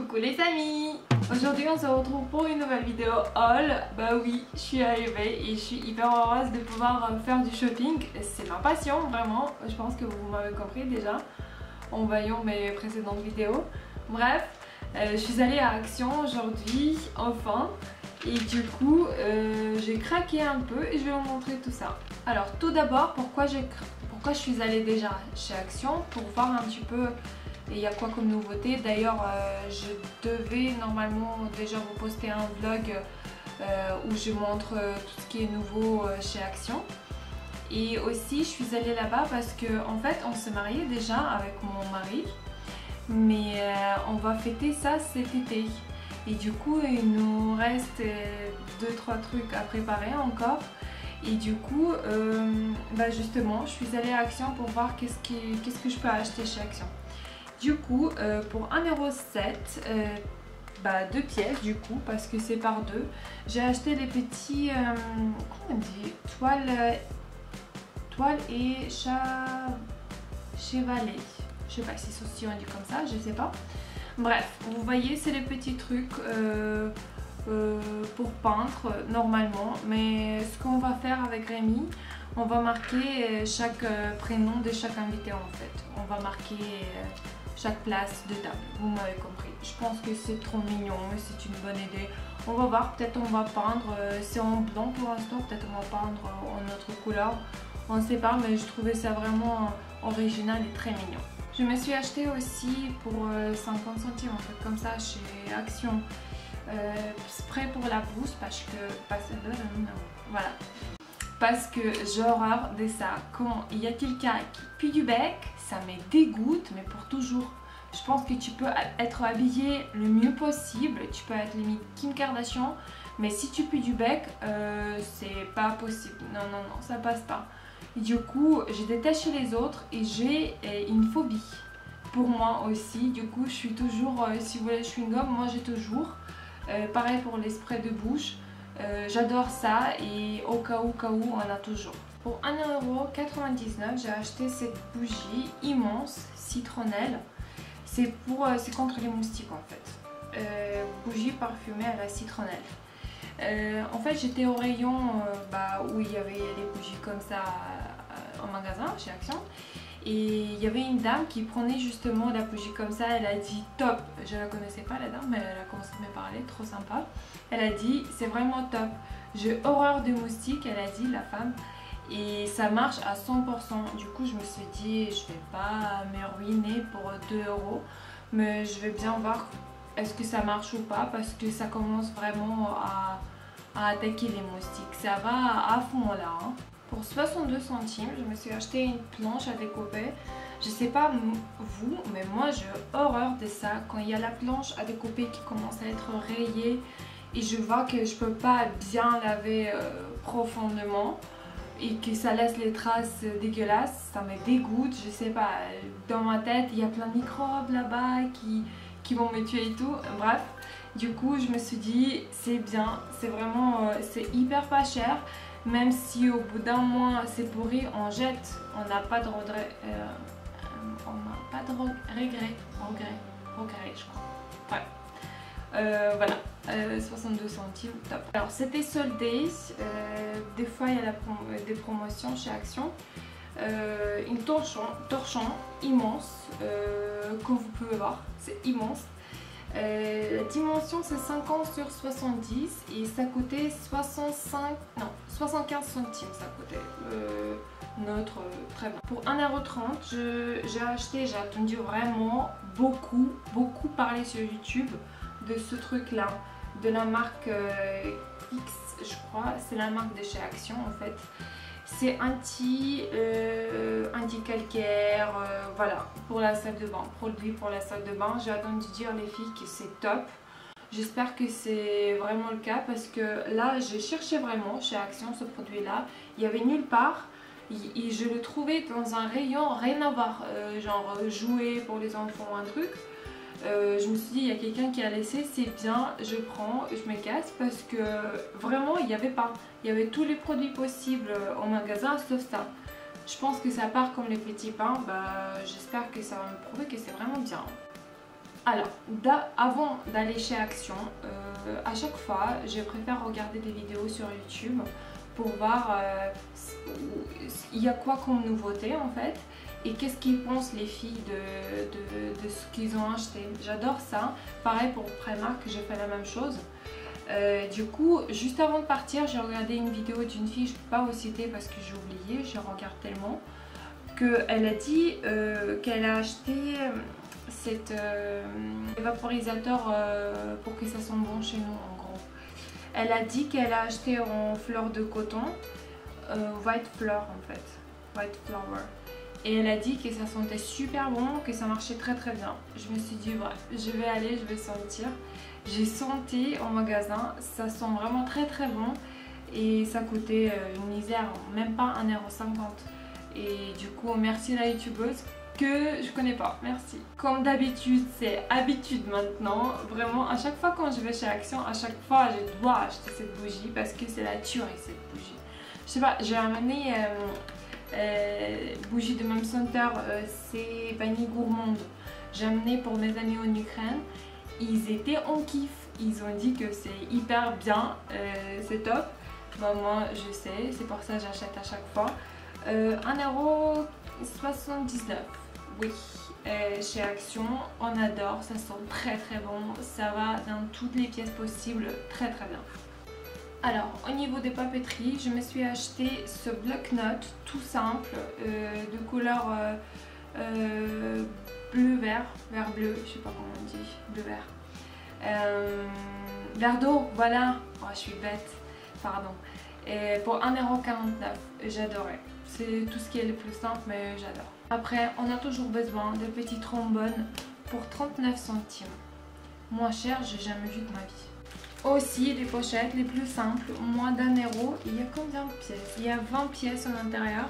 Coucou les amis! Aujourd'hui on se retrouve pour une nouvelle vidéo haul. Bah oui, je suis arrivée et je suis hyper heureuse de pouvoir faire du shopping. C'est ma passion vraiment, je pense que vous m'avez compris déjà en voyant mes précédentes vidéos. Bref, je suis allée à Action aujourd'hui, enfin. Et du coup, j'ai craqué un peu et je vais vous montrer tout ça. Alors tout d'abord, pourquoi je suis allée déjà chez Action? Pour voir un petit peu il y a quoi comme nouveauté. D'ailleurs, je devais normalement déjà vous poster un vlog où je montre tout ce qui est nouveau chez Action. Et aussi, je suis allée là-bas parce que en fait, on s'est marié déjà avec mon mari, mais on va fêter ça cet été. Et du coup, il nous reste 2-3 trucs à préparer encore. Et du coup, justement, je suis allée à Action pour voir qu'est-ce que je peux acheter chez Action. Du coup, pour 1,07 €, 2 pièces du coup, parce que c'est par deux, j'ai acheté les petits, comment on dit, toile et chevalet. Je sais pas si ceci on dit comme ça, je sais pas. Bref, vous voyez, c'est les petits trucs pour peindre normalement. Mais ce qu'on va faire avec Rémi, on va marquer chaque prénom de chaque invité en fait. On va marquer chaque place de table, vous m'avez compris. Je pense que c'est trop mignon, c'est une bonne idée. On va voir, peut-être on va peindre, c'est en blanc pour l'instant, peut-être on va peindre en autre couleur. On ne sait pas, mais je trouvais ça vraiment original et très mignon. Je me suis acheté aussi pour 50 centimes, en fait, comme ça, chez Action, spray pour la bouche, parce que, voilà. Parce que j'ai horreur de ça. Quand il y a quelqu'un qui pue du bec, ça me dégoûte, mais pour toujours. Je pense que tu peux être habillé le mieux possible, tu peux être limite Kim Kardashian, mais si tu pues du bec, c'est pas possible. Non, non, non, ça passe pas. Et du coup, je déteste chez les autres et j'ai une phobie. Pour moi aussi, du coup, je suis toujours, si vous voulez le chewing-gum, moi j'ai toujours. Pareil pour les sprays de bouche. J'adore ça et au cas où on a toujours. Pour 1,99 €, j'ai acheté cette bougie immense citronnelle. C'est contre les moustiques en fait. Bougie parfumée à la citronnelle. En fait, j'étais au rayon où il y avait des bougies comme ça en magasin chez Action. Et il y avait une dame qui prenait justement la bougie comme ça, elle a dit top. Je la connaissais pas la dame, mais elle a commencé à me parler, trop sympa. Elle a dit c'est vraiment top. J'ai horreur des moustiques, elle a dit la femme. Et ça marche à 100%. Du coup je me suis dit je vais pas me ruiner pour 2 €. Mais je vais bien voir est-ce que ça marche ou pas, parce que ça commence vraiment à attaquer les moustiques. Ça va à fond là. Hein. Pour 62 centimes, je me suis acheté une planche à découper. Je sais pas vous, mais moi j'ai horreur de ça. Quand il y a la planche à découper qui commence à être rayée et je vois que je peux pas bien laver profondément et que ça laisse les traces dégueulasses, ça me dégoûte. Je sais pas, dans ma tête il y a plein de microbes là-bas qui vont me tuer et tout. Bref, du coup je me suis dit c'est bien, c'est vraiment, c'est hyper pas cher. Même si au bout d'un mois c'est pourri, on jette, on n'a pas de regret, je crois. Ouais. Voilà, 62 centimes, top. Alors c'était soldé, des fois il y a des promotions chez Action. Une torchon immense, comme vous pouvez voir, c'est immense. La dimension c'est 50 sur 70 et ça coûtait 75 centimes ça coûtait notre très bien. Pour 1,30 €, j'ai attendu vraiment beaucoup parler sur YouTube de ce truc là, de la marque X je crois, c'est la marque de chez Action en fait. C'est anti-calcaire, voilà, pour la salle de bain, produit pour la salle de bain. J'ai entendu dire les filles que c'est top. J'espère que c'est vraiment le cas parce que là, j'ai cherché vraiment chez Action ce produit-là. Il y avait nulle part et je le trouvais dans un rayon, rien à voir, genre jouets pour les enfants, un truc. Je me suis dit il y a quelqu'un qui a laissé, c'est bien, je prends, je me casse parce que vraiment il n'y avait pas. Il y avait tous les produits possibles au magasin sauf ça. Je pense que ça part comme les petits pains, j'espère que ça va me prouver que c'est vraiment bien. Alors, avant d'aller chez Action, à chaque fois, je préfère regarder des vidéos sur YouTube pour voir il y a quoi comme nouveauté en fait et qu'est-ce qu'ils pensent les filles de ce qu'ils ont acheté. J'adore ça. Pareil pour Primark, j'ai fait la même chose. Du coup, juste avant de partir, j'ai regardé une vidéo d'une fille, je ne peux pas vous citer parce que j'ai oublié, je regarde tellement, qu'elle a dit qu'elle a acheté cet évaporisateur pour que ça sente bon chez nous en gros. Elle a dit qu'elle a acheté en fleur de coton, white flower en fait, white flower. Et elle a dit que ça sentait super bon, que ça marchait très très bien. Je me suis dit ouais, je vais aller, je vais sentir. J'ai senti en magasin, ça sent vraiment très très bon et ça coûtait une misère, même pas 1,50 €. Et du coup merci la youtubeuse que je connais pas, merci. Comme d'habitude, c'est habitude maintenant, vraiment à chaque fois quand je vais chez Action, à chaque fois je dois acheter cette bougie parce que c'est la tuerie cette bougie. Je sais pas, j'ai ramené bougie de Mom Center, c'est vanille gourmande. J'ai amené pour mes amis en Ukraine. Ils étaient en kiff, ils ont dit que c'est hyper bien, c'est top. Bah, moi je sais, c'est pour ça que j'achète à chaque fois. 1,79 €, oui, chez Action, on adore, ça sent très très bon, ça va dans toutes les pièces possibles, très très bien. Alors au niveau des papeteries, je me suis acheté ce bloc-notes tout simple, de couleur bleu-vert, vert-bleu, je sais pas comment on dit, bleu-vert. Vert d'eau, voilà, oh, je suis bête, pardon. Et pour 1,49 €, j'adorais. C'est tout ce qui est le plus simple, mais j'adore. Après, on a toujours besoin de petits trombones pour 39 centimes. Moins cher, j'ai jamais vu de ma vie. Aussi, les pochettes les plus simples, moins d'1 €. Il y a combien de pièces? Il y a 20 pièces à l'intérieur.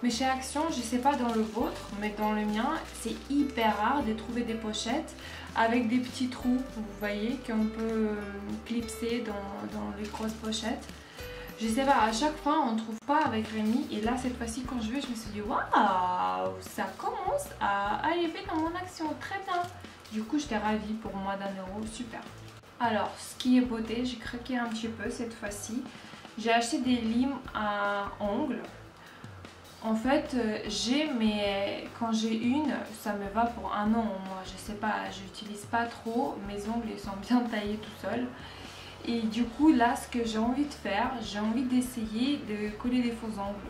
Mais chez Action, je sais pas dans le vôtre, mais dans le mien, c'est hyper rare de trouver des pochettes avec des petits trous, vous voyez, qu'on peut clipser dans les grosses pochettes. Je sais pas, à chaque fois on ne trouve pas avec Rémi et là cette fois-ci quand je vais, je me suis dit waouh, ça commence à arriver dans mon Action, très bien. Du coup j'étais ravie, pour moins d'1 €, super. Alors ce qui est beauté, j'ai craqué un petit peu cette fois-ci. J'ai acheté des limes à ongles. En fait, quand j'ai une, ça me va pour 1 an. Moi, je sais pas, j'utilise pas trop. Mes ongles, ils sont bien taillés tout seuls. Et du coup, là, ce que j'ai envie de faire, j'ai envie d'essayer de coller des faux ongles.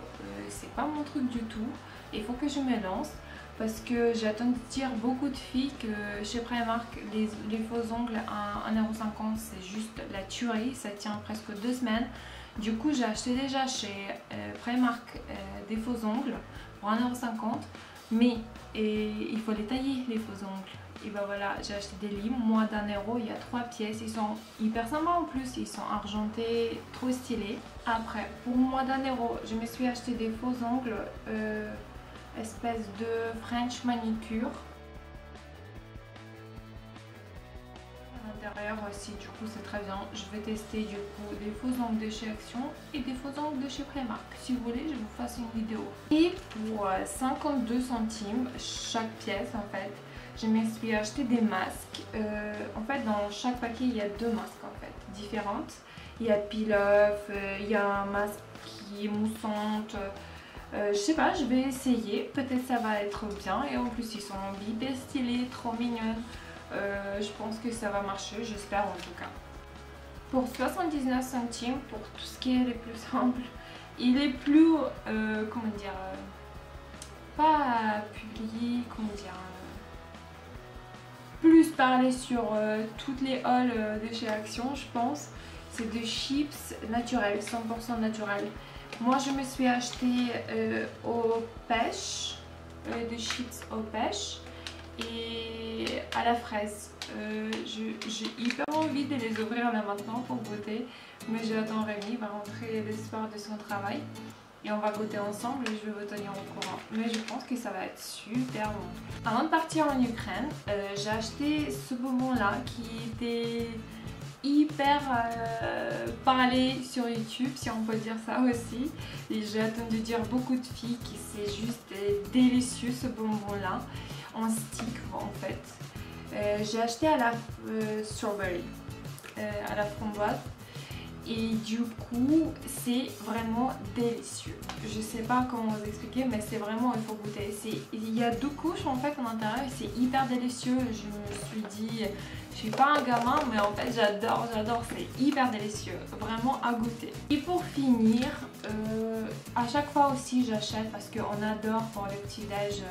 C'est pas mon truc du tout. Il faut que je me lance. Parce que j'ai entendu dire beaucoup de filles que chez Primark, les faux ongles à 1,50 €, c'est juste la tuerie. Ça tient presque 2 semaines. Du coup, j'ai acheté déjà chez Primark des faux ongles pour 1,50 €, mais il faut les tailler les faux ongles. Et ben voilà, j'ai acheté des limes, moins d'1 €, il y a 3 pièces, ils sont hyper sympas en plus, ils sont argentés, trop stylés. Après, pour moins d'1 €, je me suis acheté des faux ongles, espèce de French manicure. Aussi, du coup c'est très bien. Je vais tester du coup des faux ongles de chez Action et des faux ongles de chez Primark. Si vous voulez, je vous fasse une vidéo. Et pour 52 centimes chaque pièce en fait, je me suis acheté des masques. En fait, dans chaque paquet il y a 2 masques en fait différentes. Il y a peel-off, il y a un masque qui est moussante. Je sais pas, je vais essayer. Peut-être ça va être bien. Et en plus ils sont hyper stylés, trop mignons. Je pense que ça va marcher, j'espère en tout cas. Pour 79 centimes, pour tout ce qui est les plus simples, il est plus, comment dire, pas publié, comment dire, plus parlé sur toutes les hauls de chez Action, je pense. C'est des chips naturels, 100% naturels. Moi je me suis acheté aux pêches, des chips aux pêches et à la fraise. J'ai hyper envie de les ouvrir là maintenant pour goûter, mais j'attends Rémi, il va rentrer le soir de son travail et on va goûter ensemble et je vais vous tenir au courant. Mais je pense que ça va être super bon. Avant de partir en Ukraine, j'ai acheté ce bonbon là qui était hyper parlé sur YouTube, si on peut dire ça aussi. Et j'ai entendu dire beaucoup de filles que c'est juste délicieux ce bonbon là, en stick en fait. J'ai acheté à la strawberry, à la framboise. Et du coup, c'est vraiment délicieux. Je sais pas comment vous expliquer, mais c'est vraiment, il faut goûter. Il y a 2 couches en fait à l'intérieur et c'est hyper délicieux. Je me suis dit, je suis pas un gamin, mais en fait j'adore, c'est hyper délicieux. Vraiment à goûter. Et pour finir, à chaque fois aussi j'achète parce qu'on adore pour le petit-déj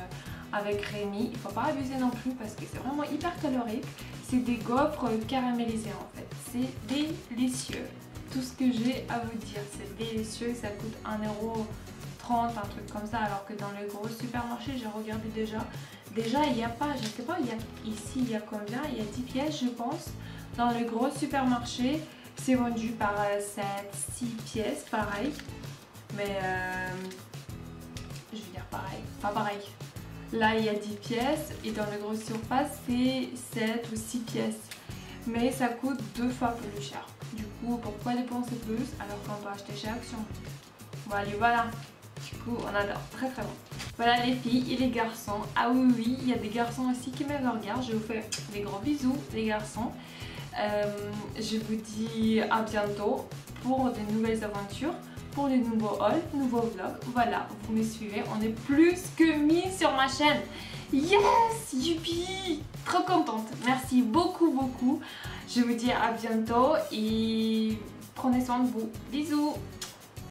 avec Rémi. Il faut pas abuser non plus parce que c'est vraiment hyper calorique. C'est des gaufres caramélisés en fait. C'est délicieux. Tout ce que j'ai à vous dire, c'est délicieux, ça coûte 1,30 €, un truc comme ça, alors que dans le gros supermarché, j'ai regardé déjà, il n'y a pas, je sais pas, ici il y a combien, il y a 10 pièces je pense. Dans le gros supermarché, c'est vendu par 7, 6 pièces, pareil, mais je veux dire pareil, pas pareil. Là il y a 10 pièces et dans le gros surface c'est 7 ou 6 pièces, mais ça coûte 2 fois plus cher. Du coup, pourquoi dépenser plus alors qu'on peut acheter chez Action? Bon allez, voilà. Du coup, on adore. Très très bon. Voilà les filles et les garçons. Ah oui, oui, il y a des garçons aussi qui me regardent. Je vous fais des gros bisous, les garçons. Je vous dis à bientôt pour de nouvelles aventures, pour de nouveaux hauls, nouveaux vlogs. Voilà, vous me suivez. On est plus que 1000 sur ma chaîne. Yes, youpi! Trop contente. Merci beaucoup, beaucoup. Je vous dis à bientôt et prenez soin de vous. Bisous!